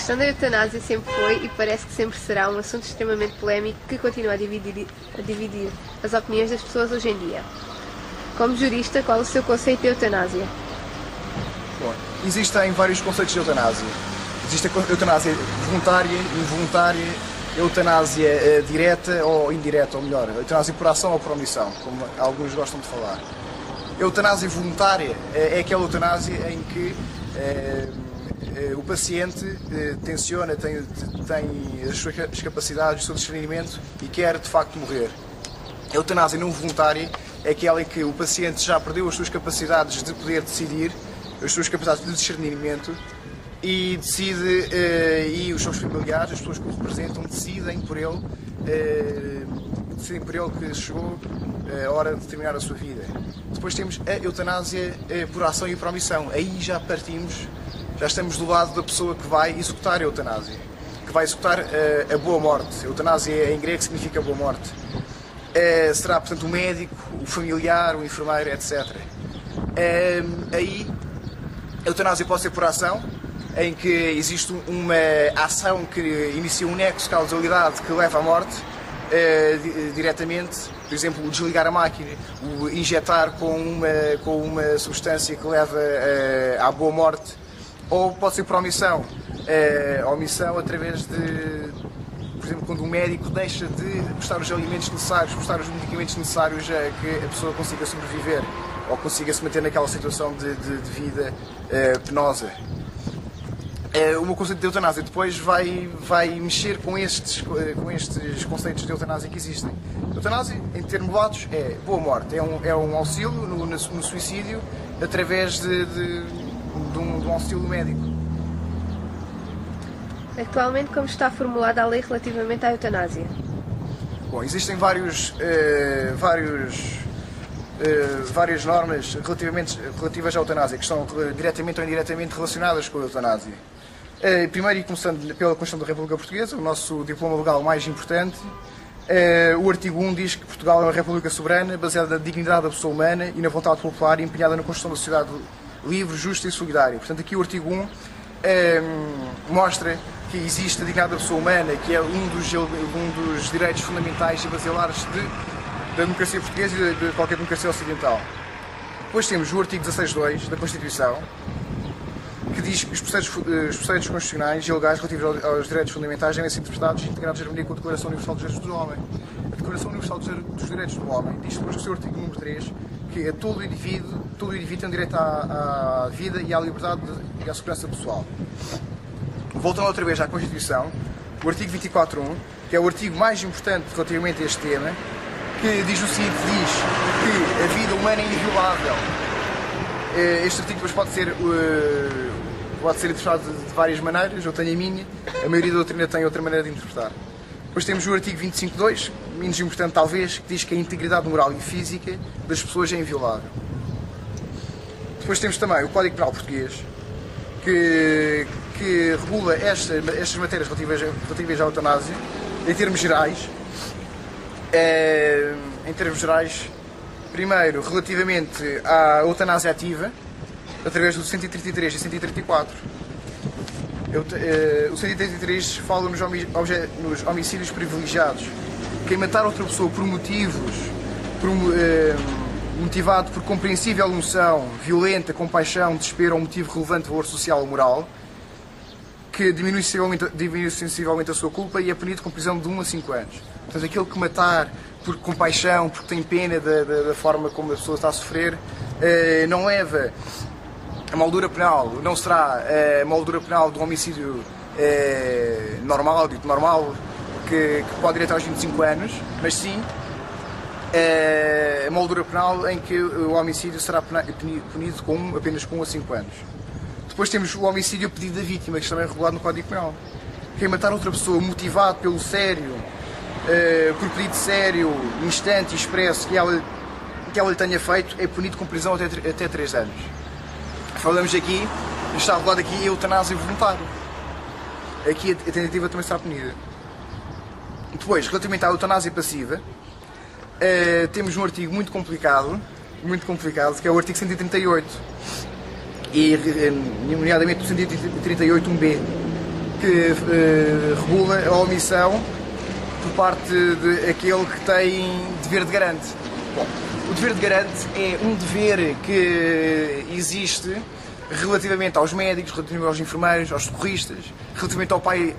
questão da eutanásia sempre foi e parece que sempre será um assunto extremamente polémico que continua a dividir as opiniões das pessoas hoje em dia. Como jurista, qual é o seu conceito de eutanásia? Bom, existem vários conceitos de eutanásia. Existe a eutanásia voluntária, involuntária, eutanásia direta ou indireta, ou melhor, eutanásia por ação ou por omissão, como alguns gostam de falar. A eutanásia voluntária é aquela eutanásia em que o paciente tenciona, tem as suas capacidades, o seu discernimento e quer de facto morrer. A eutanásia não voluntária é aquela em que o paciente já perdeu as suas capacidades de poder decidir, as suas capacidades de discernimento e decide, e os seus familiares, as pessoas que o representam, decidem por ele que chegou a hora de terminar a sua vida. Depois temos a eutanásia por ação e por omissão. Aí já partimos, já estamos do lado da pessoa que vai executar a eutanásia, que vai executar a boa morte. A eutanásia em grego significa boa morte. Será, portanto, o médico, o familiar, o enfermeiro, etc. Aí a eutanásia pode ser por ação, em que existe uma ação que inicia um nexo de causalidade que leva à morte diretamente, por exemplo, o desligar a máquina, o injetar com uma substância que leva à boa morte, ou pode ser por omissão, omissão através de, por exemplo, quando o médico deixa de prestar os alimentos necessários, prestar os medicamentos necessários a que a pessoa consiga sobreviver ou consiga se manter naquela situação de vida penosa. O meu conceito de eutanásia depois vai mexer com estes conceitos de eutanásia que existem. Eutanásia, em termos latos, é boa morte, é um auxílio no suicídio através de um auxílio médico. Atualmente, como está formulada a lei relativamente à eutanásia? Bom, existem várias normas relativas à eutanásia que estão diretamente ou indiretamente relacionadas com a eutanásia. Primeiro, e começando pela Constituição da República Portuguesa, o nosso diploma legal mais importante, o artigo 1 diz que Portugal é uma república soberana, baseada na dignidade da pessoa humana e na vontade popular e empenhada na construção da sociedade livre, justa e solidária. Portanto, aqui o artigo 1 mostra que existe a dignidade da pessoa humana, que é um dos direitos fundamentais e basilares da democracia portuguesa e de qualquer democracia ocidental. Depois temos o artigo 16.2 da Constituição, que diz que os preceitos constitucionais e legais relativos aos direitos fundamentais devem ser interpretados e integrados em harmonia com a Declaração Universal dos Direitos do Homem. A Declaração Universal dos Direitos do Homem diz depois no seu artigo número 3 que todo indivíduo tem direito à vida e à liberdade e à segurança pessoal. Voltando outra vez à Constituição, o artigo 24.1, que é o artigo mais importante relativamente a este tema, que diz o seguinte, diz que a vida humana é inviolável. Este artigo depois pode ser interpretado de várias maneiras, eu tenho a minha, a maioria da doutrina tem outra maneira de interpretar. Depois temos o artigo 25.2, menos importante talvez, que diz que a integridade moral e física das pessoas é inviolável. Depois temos também o Código Penal Português, que regula estas matérias relativas à eutanásia, em termos gerais. Primeiro, relativamente à eutanásia ativa, através do 133 e 134. O 133 fala nos homicídios privilegiados. Quem matar outra pessoa por motivado por compreensível emoção, violenta, compaixão, desespero ou motivo relevante de valor social ou moral, que diminui sensivelmente a sua culpa e é punido com prisão de 1 a 5 anos. Portanto, aquele que matar por compaixão, porque tem pena da forma como a pessoa está a sofrer, não leva a moldura penal, não será a moldura penal do homicídio normal, dito normal, que pode ir até aos 25 anos, mas sim a moldura penal em que o homicídio será punido apenas com 1 a 5 anos. Depois temos o homicídio a pedido da vítima, que também é regulado no Código Penal. Quem matar outra pessoa motivado pelo sério, por pedido sério, instante e expresso que ela lhe tenha feito, é punido com prisão até 3 anos. Falamos aqui, está regulado aqui a eutanásia voluntária. Aqui a tentativa também será punida. Depois, relativamente à eutanásia passiva, temos um artigo muito complicado, que é o artigo 138, e nomeadamente o 138.1b, que regula a omissão por parte de aquele que tem dever de garante. Bom, o dever de garante é um dever que existe relativamente aos médicos, relativamente aos enfermeiros, aos socorristas, relativamente ao pai,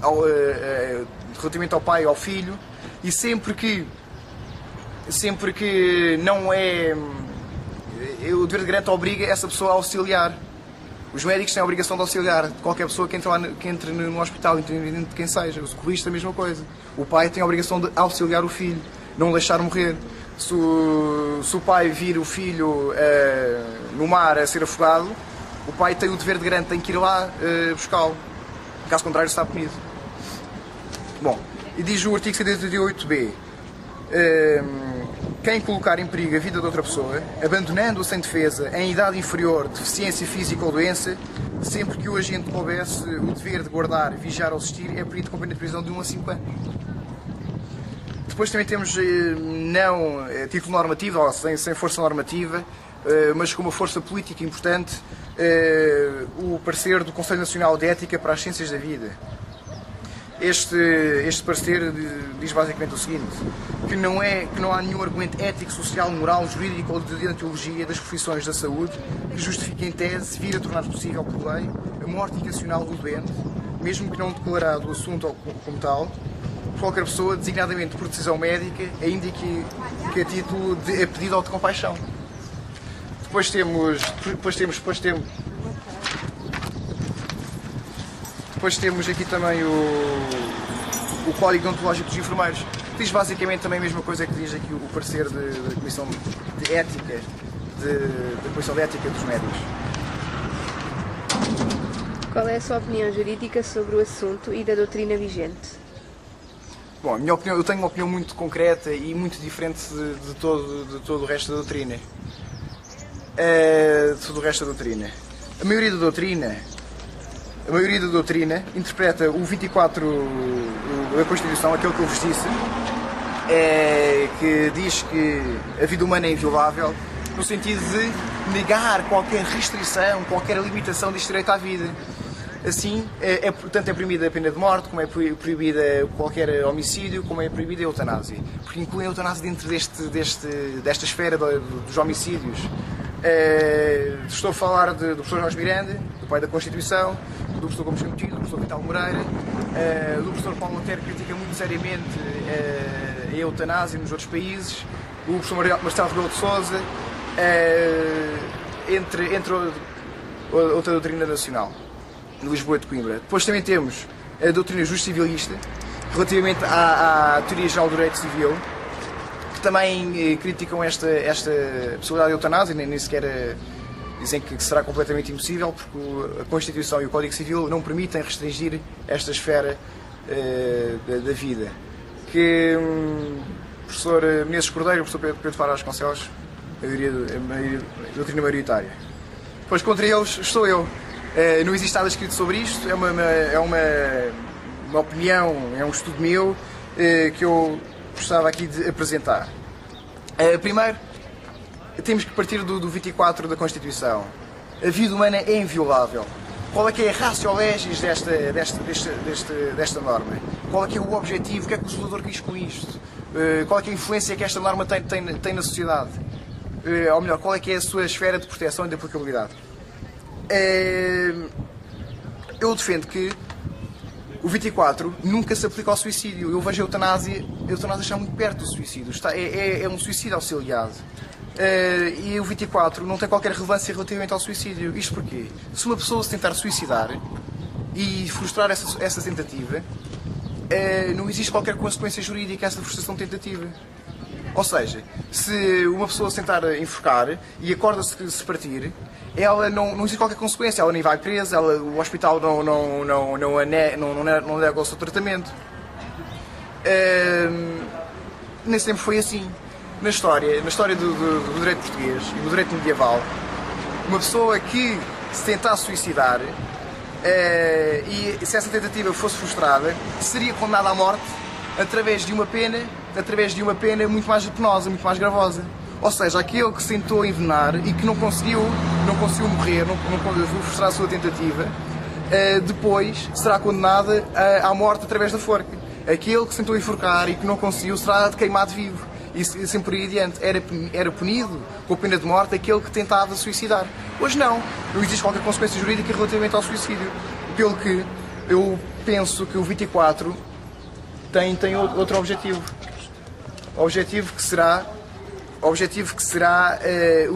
ao filho, e sempre que não é... O dever de garante obriga essa pessoa a auxiliar. Os médicos têm a obrigação de auxiliar qualquer pessoa que entre no hospital, independente de quem seja. O socorrista, a mesma coisa. O pai tem a obrigação de auxiliar o filho, não o deixar morrer. Se o pai vir o filho no mar a ser afogado, o pai tem o dever de garante, tem que ir lá buscá-lo. Caso contrário, está punido. Bom, e diz o artigo 188b: quem colocar em perigo a vida de outra pessoa, abandonando-o sem defesa, em idade inferior, deficiência física ou doença, sempre que o agente houvesse o dever de guardar, vigiar ou assistir, é punido com pena de prisão de 1 a 5 anos. Depois também temos, não título normativo, ou sem força normativa, mas com uma força política importante, o parecer do Conselho Nacional de Ética para as Ciências da Vida. Este parecer diz basicamente o seguinte: que não há nenhum argumento ético, social, moral, jurídico ou de deontologia das profissões da saúde que justifique em tese vir a tornar possível por lei a morte intencional do doente, mesmo que não declarado o assunto como tal, por qualquer pessoa, designadamente por decisão médica, ainda que a título de pedido ou de compaixão. Depois temos aqui também o Código Deontológico dos Enfermeiros, que diz basicamente também a mesma coisa que diz aqui o parecer da Comissão de Ética, da Comissão de Ética dos Médicos. Qual é a sua opinião jurídica sobre o assunto e da doutrina vigente? Bom, a minha opinião, eu tenho uma opinião muito concreta e muito diferente de todo o resto da doutrina. A maioria da doutrina interpreta o 24 da Constituição, aquele que eu vos disse, que diz que a vida humana é inviolável, no sentido de negar qualquer restrição, qualquer limitação deste direito à vida. Assim, portanto, é proibida a pena de morte, como é proibida qualquer homicídio, como é proibida a eutanásia. Porque incluem a eutanásia dentro desta esfera dos homicídios. Estou a falar do professor Jorge Miranda, do pai da Constituição, do professor Gomes Coutinho, do professor Vital Moreira, do professor Paulo Monteiro, que critica muito seriamente a eutanásia nos outros países, o professor Marcelo Rebelo de Sousa, entre outra doutrina nacional, de Lisboa e de Coimbra. Depois também temos a doutrina justo-civilista, relativamente à teoria geral do direito civil, que também criticam esta possibilidade de eutanásia, nem sequer dizem que será completamente impossível, porque a Constituição e o Código Civil não permitem restringir esta esfera da vida. Que o professor Menezes Cordeiro e o professor Pedro Fara Vasconcelos, a doutrina maioritária. Pois contra eles estou eu. Não existe nada escrito sobre isto, é uma opinião, é um estudo meu que eu gostava aqui de apresentar. Primeiro, temos que partir do 24 da Constituição. A vida humana é inviolável. Qual é que é a ratio legis desta norma? Qual é que é o objetivo? O que é que o legislador quis com isto? Qual é que é a influência que esta norma tem na sociedade? Ou melhor, qual é que é a sua esfera de proteção e de aplicabilidade? Eu defendo que o 24 nunca se aplica ao suicídio. Eu vejo a eutanásia está muito perto do suicídio. É um suicídio auxiliado. E o 24 não tem qualquer relevância relativamente ao suicídio. Isto porquê? Se uma pessoa se tentar suicidar e frustrar essa tentativa, não existe qualquer consequência jurídica a essa frustração de tentativa. Ou seja, se uma pessoa se tentar enforcar e acorda-se que se partir, ela não existe qualquer consequência, ela nem vai presa, o hospital não nega o seu tratamento. Nem sempre foi assim. Na história do direito português e do direito medieval, uma pessoa que se tentasse suicidar e se essa tentativa fosse frustrada, seria condenada à morte através de uma pena muito mais penosa, muito mais gravosa. Ou seja, aquele que se tentou envenenar e que não conseguiu morrer, não frustrar a sua tentativa, depois será condenado à morte através da forca. Aquele que se tentou enforcar e que não conseguiu será queimado vivo. E sempre por aí adiante. Era punido com a pena de morte aquele que tentava suicidar. Hoje não existe qualquer consequência jurídica relativamente ao suicídio. Pelo que eu penso que o 24 tem outro objetivo. O objetivo que será o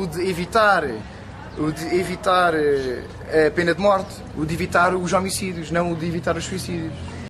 de evitar a pena de morte, o de evitar os homicídios, não o de evitar os suicídios.